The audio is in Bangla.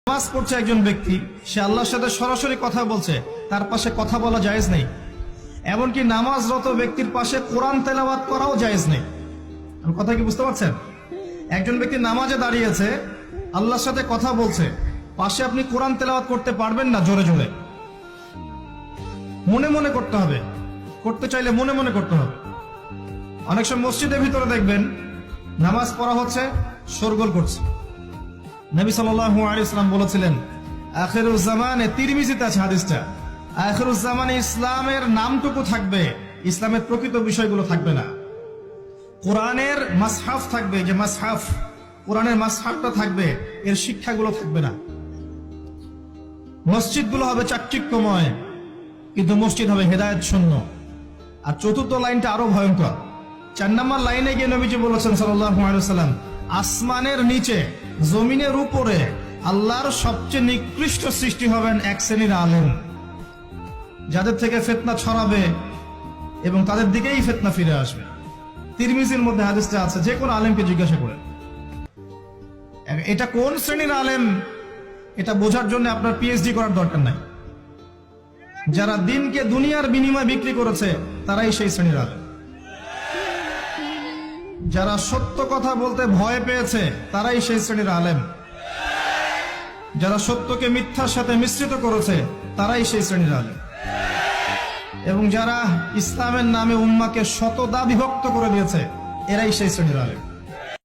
নামাজ পড়ছে একজন ব্যক্তি, সে আল্লাহর সাথে সরাসরি কথা বলছে, তার পাশে কথা বলা জায়েজ নেই। এমনকি নামাজরত ব্যক্তির পাশে কোরআন তেলাওয়াত করাও জায়েজ নেই। কথা কি বুঝতে পারছেন? একজন ব্যক্তি নামাজে দাঁড়িয়েছে, আল্লাহর সাথে কথা বলছে, পাশে আপনি কোরআন তেলাওয়াত করতে পারবেন না জোরে জোরে। মনে মনে করতে হবে, করতে চাইলে মনে মনে করতে হবে। অনেক সময় মসজিদের ভিতরে দেখবেন নামাজ পড়া হচ্ছে, শোরগোল করছে। নবী সাল্লাল্লাহু আলাইহি ওয়াসাল্লাম বলেছিলেন, আখিরুজ জামানে, তিরমিজিতে আছে হাদিসটা, আখিরুজ জামানে ইসলামের নামটুকু থাকবে, ইসলামের প্রকৃত বিষয়গুলো থাকবে না। কোরআনের মাসহাফ থাকবে, যে মাসহাফ, কোরআনের মাসহাফটা থাকবে, এর শিক্ষাগুলো থাকবে না। মসজিদগুলো হবে চাকচিক্যময়, কিন্তু মসজিদ হবে হেদায়েত শূন্য। আর চতুর্থ লাইনটা আরো ভয়ঙ্কর। 4 নম্বর লাইনে গিয়ে নবীজি বলেছেন সাল্লাল্লাহু আলাইহি ওয়াসাল্লাম, আসমানের নিচে জমিনের উপরে আল্লাহর সবচেয়ে নিকৃষ্ট সৃষ্টি হবেন এক শ্রেণীর আলেম, যাদের থেকে ফিতনা ছড়াবে এবং তাদের দিকেই ফিতনা ফিরে আসবে। তিরমিজির মধ্যে হাদিসটা আছে, যে কোন আলেমকে জিজ্ঞাসা করেন এটা কোন শ্রেণীর আলেম, এটা বোঝার জন্য আপনার পিএইচডি করার দরকার নাই। যারা দিনকে দুনিয়ার বিনিময়ে বিক্রি করেছে তারাই সেই শ্রেণীর আলেম। যারা সত্য কথা বলতে ভয় পেয়েছে তারাই সেই শ্রেণীর আলেম। যারা সত্যকে মিথ্যার সাথে মিশ্রিত করেছে তারাই সেই শ্রেণীর আলেম। এবং যারা ইসলামের নামে উম্মাহকে শতদা বিভক্ত করে দিয়েছে, এরাই সেই শ্রেণীর আলেম।